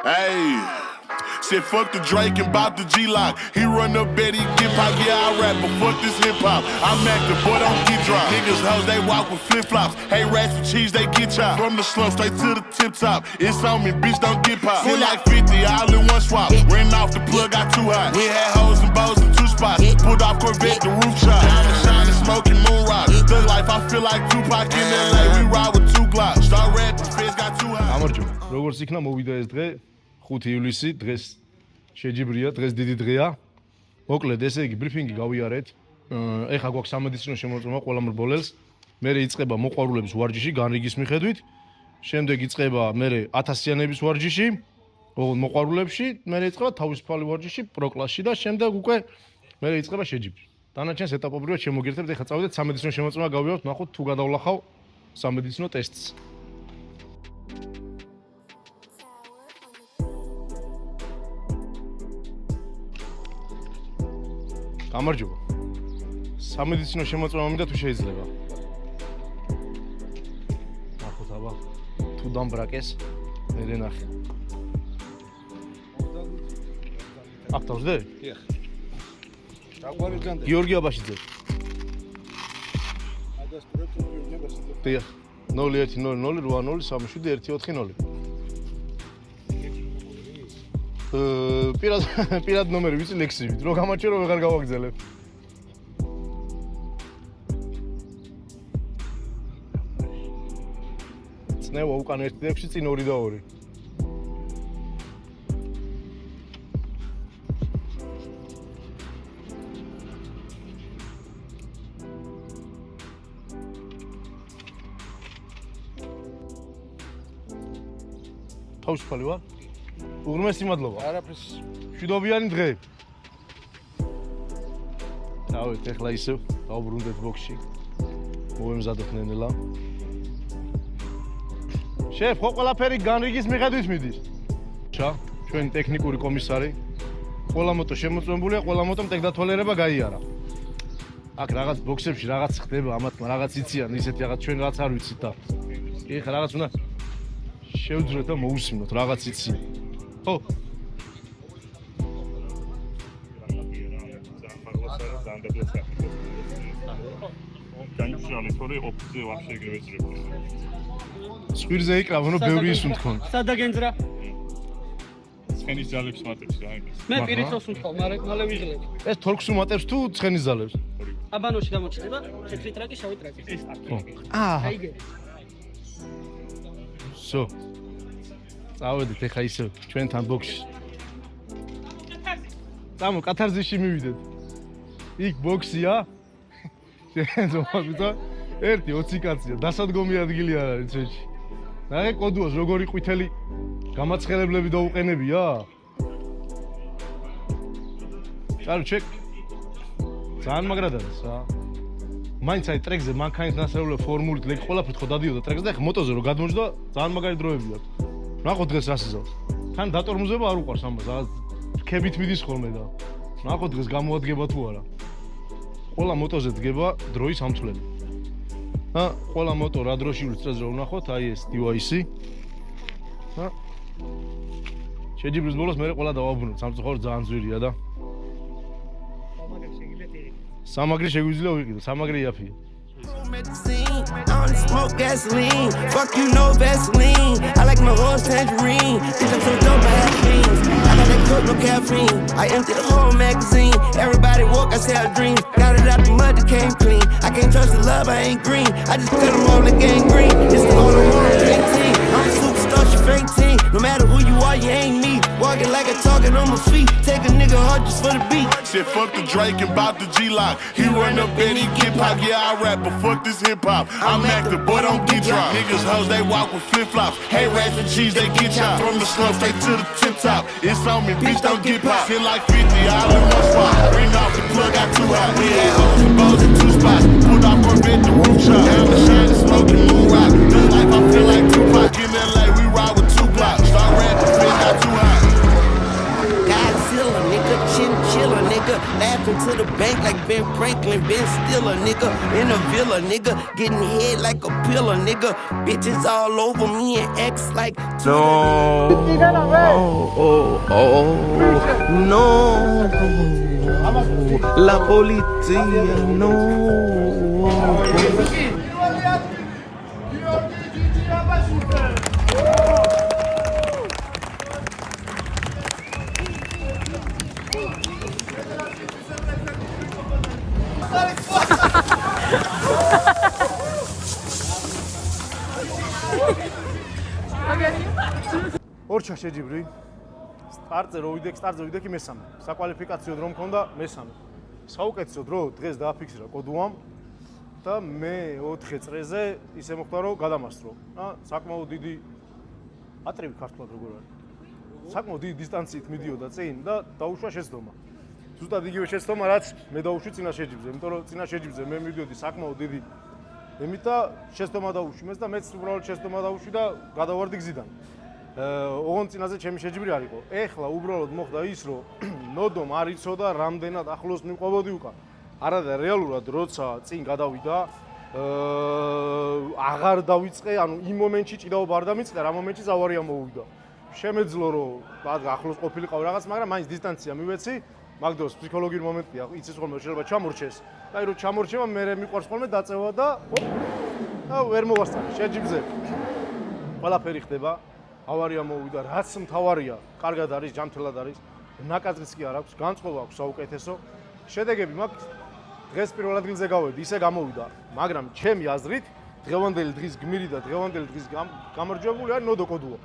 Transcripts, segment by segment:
Hey, said fuck the Drake and bout the G-Lock. He run up Betty, get pop, yeah, I rap, but fuck this hip-hop. I'm active, boy, don't get dropped. Niggas hoes, they walk with flip-flops. Hey, rats with cheese, they get chopped. From the slum straight to the tip-top. It's on me, bitch, don't get popped. Hit like 50, all in one swap. Ran off the plug, got too hot. We had hoes and bows in 2 spots. Put off Corvette, the roof shot. Diamond shining, smoking moon rock. The life, I feel like Tupac in LA. We ride with 2 Glocks. Start rapping, face got too hot. გამარჯობა. როგორც იქნა მოვიდა ეს დღე 5 ივლისი, დღეს შეჯიბრია, დღეს დიდი დღეა. მოკლედ, ესე იგი, ბრიფინგი გავიარეთ. ეხლა გვაქვს სამედიცინო შემოწმება ყველა მრბოლელს. მერე იწყება მოყვარულების ვარჯიში განრიგის მიხედვით. შემდეგ იწყება მერე 1000-იანების ვარჯიში, მოყვარულებში, მერე იწყება თავისუფალი ვარჯიში პროკლასში და შემდეგ უკვე მერე იწყება შეჯიბრი. დანარჩენს ეტაპობრივად შემოგერთებთ. ეხლა წავიდეთ სამედიცინო შემოწმება გავიაროთ, ნახოთ თუ გადავლახავ სამედიცინო ტესტს. გამარჯობა. სამედიცინო შემოწმება მინდა თუ შეიძლება. ნახოთ აბა თუ დამბრაკეს მერე ნახე. აქ დავსდე? დიახ. დაგვარიგანდა. გიორგი აბაშიძე. ადას პროექტი გიორგი აბაშიძე. დიახ. 010080371440. პირად ნომერი ვიცი ლექსივით. რო გამაჩერო ვეღარ გავაგზელებ. წნევა უკან 1 და 6 წინ 2 და 2. თავისუფალი ვარ? უღრმესი მადლობა. არაფერს. მშვიდობიანი დღე. დავით, ეხლა ისევ დავბრუნდეთ ბოქსში. მოვემზადოთ ნენელა. შეფ, ხო ყველაფერი განრიგის მიხედვით მიდის. ჩვენ ტექნიკური კომისარი. ყველა მოტო შემოწმებულია, ყველა მოტომ ტექდათვალიერება გაიარა. აქ რაღაც ბოქსებში რაღაც ხდება, ამათმა რაღაც იციან, ისეთი რაღაც ჩვენ რაღაც არ ვიცით და ეხლა რაღაც უნდა შევძროთ და მოусმინოთ, რაღაც იციან. ხო. განსხვავებული თორე ოფიციე ვაფშე ეგრევე. სვირზე იკრავო, ნუ ბევრი ის უნთქონ. სადა გენძრა? ცხენის ჯალებს მატებს რა იმის. მე პირითოს უნთქავ, მალე ვიღლებ. ეს თორქს უმატებს თუ ცხენის ძალებს? აბანოში გამოჩნდება, თეთრი ტრაკი, შავი ტრაკი. აიგე. სო. წავედით ეხა ისე ჩვენთან ბოქსში. დამო კათარზისში მივიდეთ. იქ ბოქსია. შენ ზოგადად 1-20 კაცია, დასადგომი ადგილი არ არის ჩვენში. ნახე კოდუას როგორი ყვითელი გამაცხელებლები დაუყენებია. ჩალო ჩეკ. ძალიან მაგრად არის რა. მაინც აი ტრეკზე მანქანის ნასწავლებელი ფორმულით ლეკ ყველაფერთ ხო დადიოდა ტრეკზე და ეხა მოტოზე რო გადმოჯდა ძალიან მაგარი დროები აქვს. ნახოთ დღეს რას იზავს. თან დატორმუზება არ უყარს ამას, რაღაც რქებით მიდის ხოლმე და ნახოთ დღეს გამოადგება თუ არა. ყველა მოტოზე დგება დროის ამცვლელი. ყველა მოტო რა დროში უსწრებს რა ვნახოთ, აი ეს device-ი. შეჯიბრის ბოლოს მე ყველა დავაბრუნოთ, სამწუხაროდ ძალიან ძვირია და სამაგრი შეგვიძლია ვიყიდო, სამაგრი იაფია. I only smoke gasoline. Fuck you, no Vaseline. I like my horse tangerine. Bitch, I'm so dope, I have dreams. I got that cook, no caffeine. I empty the whole magazine. Everybody walk, I say I dream. Got it out the mud, it came clean. I can't trust the love, I ain't green. I just cut them all like gangrene. It's the all I want, 18. I'm a superstar, she fake team. No matter who you are, you ain't me. Walking like a talking on my feet. Take a nigga hard just for the beat. Said fuck the Drake and bout the G-Lock. He run up and he get pop, yeah, I rap, but fuck this hip-hop. I'm active, boy, don't get dropped. Niggas hoes, they walk with flip-flops. Hey, rats and cheese, they get chopped. From the slum straight to the tip-top. It's on me, bitch, don't get popped. Hit like 50, all in one spot. Ring off the plug, got too hot. We had hoes and bows in 2 spots. Put off Corvette, the roof shot. Diamond shining, smoking moon rock. The life, I feel like Tupac. In LA, we ride with 2 Glocks. Start rapping, face got too hot. Godzilla, nigga, chinchilla, nigga. Laughing to the bank like Ben Franklin, Ben Stiller, nigga. In a villa, nigga. Getting head like a pillar, nigga. Bitches all over me and X like No, no, la polizia, no. ორჩა შეჯიბრი. სტარტზე რო ვიდექი მესამე. საკვალიფიკაციოდ რომ მქონდა მესამე. საუკეთესოდ რო დღეს დააფიქსირა კოდუამ და მე 4 წრეზე ისე მოხდა რომ გადამასწრო. საკმაოდ დიდი ატრივი ქართულად როგორ არის. საკმაოდ დიდი დისტანციით მიდიოდა წინ და დაუშვა შეცდომა. ზუსტად იგივე შეცდომა რაც მე დაუშვი წინა შეჯიბრზე, იმიტომ რომ წინა შეჯიბრზე მე მივიდოდი საკმაოდ დიდი ემით და შეცდომა დაუშვი მეც და მეც უბრალოდ შეცდომა დაუშვი და გადავარდი გზიდან. ოღონდ წინაზე ჩემი შეჯიბრი არ იყო. ეხლა უბრალოდ მოხდა ის, რომ ნოდომ არ იცოდა რამდენად ახლოს მივყვებოდი უკან. არადა რეალურად როცა წინ გადავიდა, აღარ დავიწყე, ანუ იმ მომენტში ჭიდაობა არ დამიწყე, რა მომენტში ავარია მოვიდა. შემეძლო რომ ახლოს ყოფილიყავ რაღაც, მაგრამ მაინც დისტანცია მივეცი. მაგ დროს ფსიქოლოგიური მომენტია, იცის ხოლმე შეიძლება ჩამორჩეს. და რომ ჩამორჩება, მე მიყვარს ხოლმე დაწევა და ვერ მოვასწრე შეჯიბრზე. ყველაფერი ხდება. ავარია მოვიდა, რაც მთავარია, კარგად არის, ჯანმრთელად არის, ნაკადრიც კი არ აქვს, განწყობა აქვს საუკეთესო. შედეგები მაქვს დღეს პირველ ადგილზე გავედი, ისე გამოვიდა, მაგრამ ჩემი აზრით, დღევანდელი დღის გმირი და დღევანდელი დღის გამარჯვებული არის ნოდო კოდუა.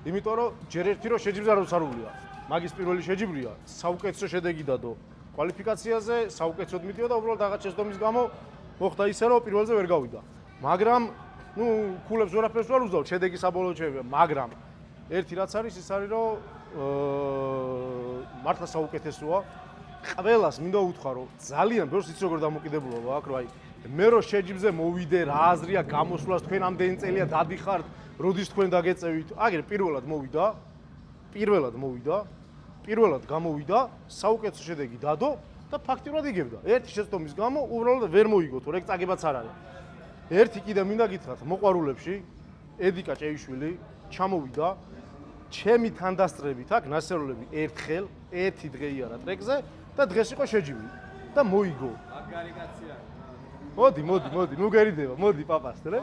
იმიტომ რომ ჯერ ერთი რომ შეჯიბრზე არ უცარულია. მაგის პირველი შეჯიბრია, საუკეთესო შედეგი დადო კვალიფიკაციაზე, საუკეთესოდ მიდიოდა, უბრალოდ რაღაც შეცდომის გამო მოხდა ისე რომ პირველზე ვერ გავიდა. მაგრამ ქულებს ვერაფერს ვერ უზავ, შედეგი საბოლოოდ შევიდა, მაგრამ ერთი რაც არის ის არის რომ მართლა საუკეთესოა. ყველას მინდა უთხრა რომ ძალიან ბევრს იცი როგორ დამოკიდებულობა აქვს, რომ აი მე რო შეჯიბრზე მოვიდე, რა აზრია გამოსვლას, თქვენ ამდენი წელია დადიხართ, როდის თქვენ დაგეწევით. აგერ პირველად გამოვიდა, საუკეთესო შედეგი დადო და ფაქტიურად იგებდა. ერთი შეცდომის გამო უბრალოდ ვერ მოიგო, თუ ეგ წაგებაც არ არის. ერთი კიდე მინდა გითხრათ, მოყვარულებში ედიკა ჭეიშვილი ჩამოვიდა ჩემი თანდასწრებით აქ ნასეულები ერთხელ, ერთი დღე იარა ტრეკზე და დღეს იყო შეჯიბრი და მოიგო. აგარიკაცია. მოდი, ნუ გერიდება, მოდი პაპას, რა?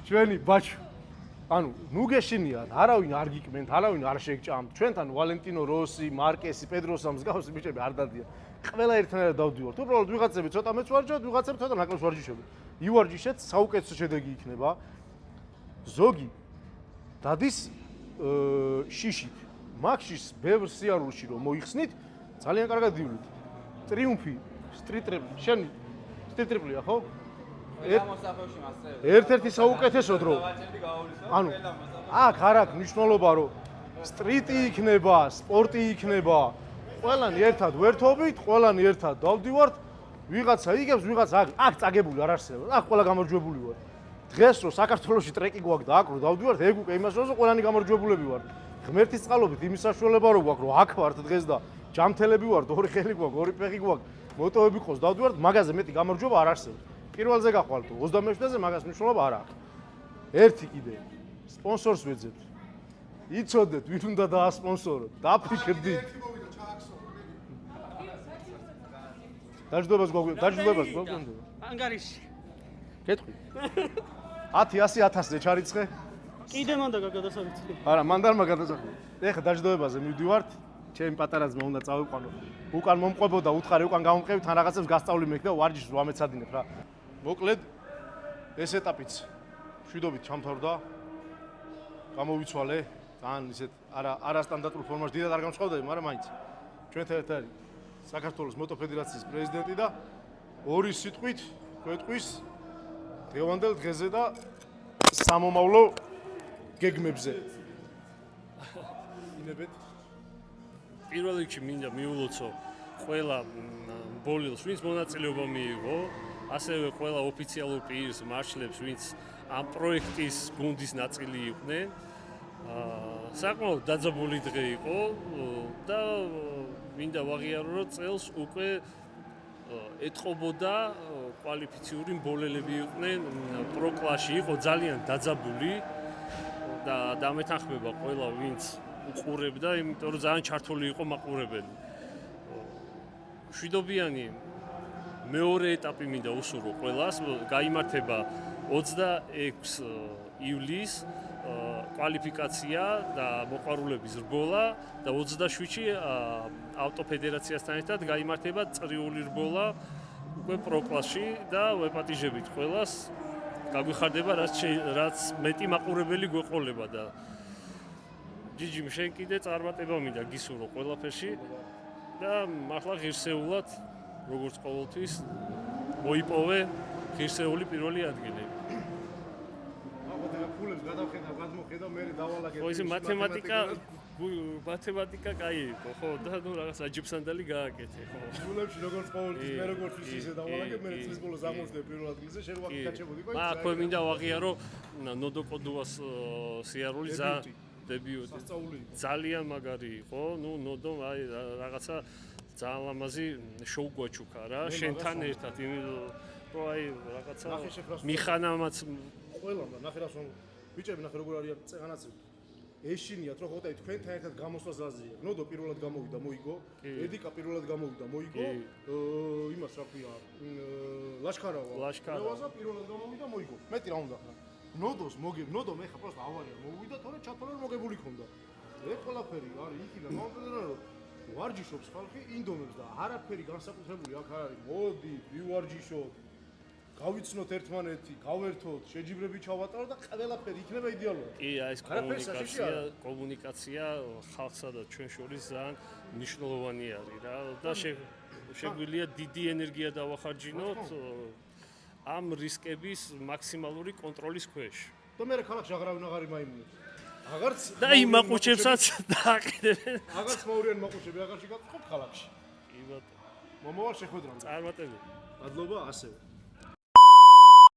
ჩვენი ბაჩო. ანუ ნუ გეშინიათ, არავინ არ გიკმენთ, არავინ არ შეგჭამთ. ჩვენთან ვალენტინო როსი, მარკესი, პედროსა მსგავსი ბიჭები არ დადიან. ყველა ერთნაირად დავდივართ. უბრალოდ ვიღაცები ცოტა მეც ვარჯიშობთ, ვიღაცები ცოტა ნაკლებს ვარჯიშობთ. ივარჯიშეთ, საუკეთესო შედეგი იქნება. ზოგი დადის შიშით. მაგშის ბევრ სიარულში რომ მოიხსნით, ძალიან კარგად დივლით. ტრიუმფი, სტრიტრიპლი, შენი სტრიტრიპლია, ხო? ერთ-ერთი საუკეთესო დრო. ანუ აქ არ აქვს მნიშვნელობა, რომ სტრიტი იქნება, სპორტი იქნება. ყველანი ერთად ვერთობით, ყველანი ერთად დავდივართ. ვიღაცა იგებს, ვიღაცა აქ წაგებული არ არსებობს. აქ ყველა გამარჯვებული ვარ. დღეს რო საქართველოში ტრეკი გვაქვს და აქ რო დავდივართ, ეგ უკვე იმას რომ ყველანი გამარჯვებულები ვართ. ღმერთის წყალობით იმის საშუალება რო გვაქვს, რომ აქ ვართ დღეს და ჯამთელები ვართ, ორი ხელი გვაქვს, ორი ფეხი გვაქვს, მოტოები ყავს, დავდივართ, მაგაზე მეტი გამარჯვება არ არსებობს. პირველზე გახვალთ 27-ზე მაგას მნიშვნელობა არ აქვს. ერთი კიდე სპონსორს ვეძებთ. იცოდეთ, ვინ უნდა დაასპონსოროთ, დაფიქრდით. დაჯდობას გვაგვენდება. ანგარიში. კეთხვი. 1000-ზე ჩარიცხე? კიდე მანდა გადასახით. არა, მანდარმა გადასახით. ეხლა დაჯდოებაზე მივდივართ. ჩემი პატარა ძმა უნდა წავიყვანო. უკან მომყვებოდა, უთხარი უკან გამომყევი, თან რაღაცებს გასწავლი მექ და ვარჯიშს ვამეცადინებ რა. მოკლედ ეს ეტაპიც შვიდობით ჩამთავრდა. გამოვიცვალე. ძალიან ისეთ არასტანდარტულ ფორმაში დიდად არ გამსხავდები, მაგრამ მაინც ჩვენთან ერთ არის საქართველოს მოტოფედერაციის პრეზიდენტი და ორი სიტყვით გვეტყვის დღევანდელ დღეზე და სამომავლო გეგმებზე. ინებეთ პირველ რიგში მინდა მიულოცო ყველა ბოლილს, ვინც მონაწილეობა მიიღო, ასევე ყველა ოფიციალურ პირს, მარშლებს, ვინც ამ პროექტის გუნდის ნაწილი იყვნენ. საკმაოდ დაძაბული დღე იყო და მინდა ვაღიარო, რომ წელს უკვე ეტყობოდა კვალიფიციური მბოლელები იყვნენ პრო კლასში, იყო ძალიან დაძაბული და დამეთანხმება ყველა ვინც უყურებდა, იმიტომ რომ ძალიან ჩართული იყო მაყურებელი. შვიდობიანი მეორე ეტაპი მინდა უსურვო ყველას, გაიმართება 26 ივლისს კვალიფიკაცია და მოყვარულების რბოლა და 27-ში ავტოფედერაციასთან ერთად გაიმართება წრიული რბოლა უკვე პრო კლასში და ვეპატიჟებით ყველას გაგვიხარდება რაც მეტი მაყურებელი გვეყოლება და ჯიჯი შენ კიდე წარმატება მინდა გისურვო ყველაფერში და ახლა ღირსეულად როგორც ყოველთვის მოიპოვე ღირსეული პირველი ადგილები. ფულებს გადავხედავ, გადმოხედავ, მე დავალაგებ. ხო, ისე მათემატიკა კაი იყო, ხო, და ნუ რაღაც აჯიბსანდალი გააკეთე, ხო. ფულებში როგორც ყოველთვის მე როგორც ისე დავალაგებ, მე წლის ბოლოს აღმოჩნდა პირველ ადგილზე, შენ ვარ გაჩებოდი, ხო? აქვე მინდა ვაღიარო ნოდო კოდუას სიარული დებიუტი. ძალიან მაგარი იყო, ნუ ნოდო აი რაღაცა ძალიან ლამაზი შოუ გვაჩუქა რა, შენთან ერთად, რომ აი რაღაცა მიხანამაც ყველამ და ნახე რას რომ ბიჭები ნახე როგორ არიან წეღანაცები. ეშინიათ რომ ხოთაი თქვენთან ერთად გამოსვლას აზრია. ნოდო პირველად გამოვიდა, მოიგო. ედიკა პირველად გამოვიდა, მოიგო. იმას რა ქვია, ლაშქარავა. ლევაზა პირველად გამოვიდა, მოიგო. მეტი რა უნდა ხარ. ნოდოს ნოდო მე ხა პროსტა ავარია მოვიდა, თორე ჩათვალე რომ მოგებული ქონდა. ეს ყველაფერი არის იქიდან მომწონდა რომ ვარჯიშობს ხალხი ინდომებს და არაფერი განსაკუთრებული აქ არ არის. მოდი, ვივარჯიშოთ. გავიცნოთ ერთმანეთი, გავერთოთ, შეჯიბრები ჩავატარო და ყველაფერი იქნება იდეალურად. კი, აი ეს კომუნიკაცია ხალხსა და ჩვენ შორის ძალიან მნიშვნელოვანი არის რა და შეგვიძლია დიდი ენერგია დავახარჯინოთ ამ რისკების მაქსიმალური კონტროლის ქვეშ. და მე ქალაქში აღარავინ აღარ იმაიმუნებს. აღარც და იმ მაყუჩებსაც დააყენებენ. აღარც მოურიან მაყუჩები აღარ შეგაწყობ ქალაქში. კი ბატონო. მომავალ შეხვედრამდე. წარმატებული. მადლობა ასევე.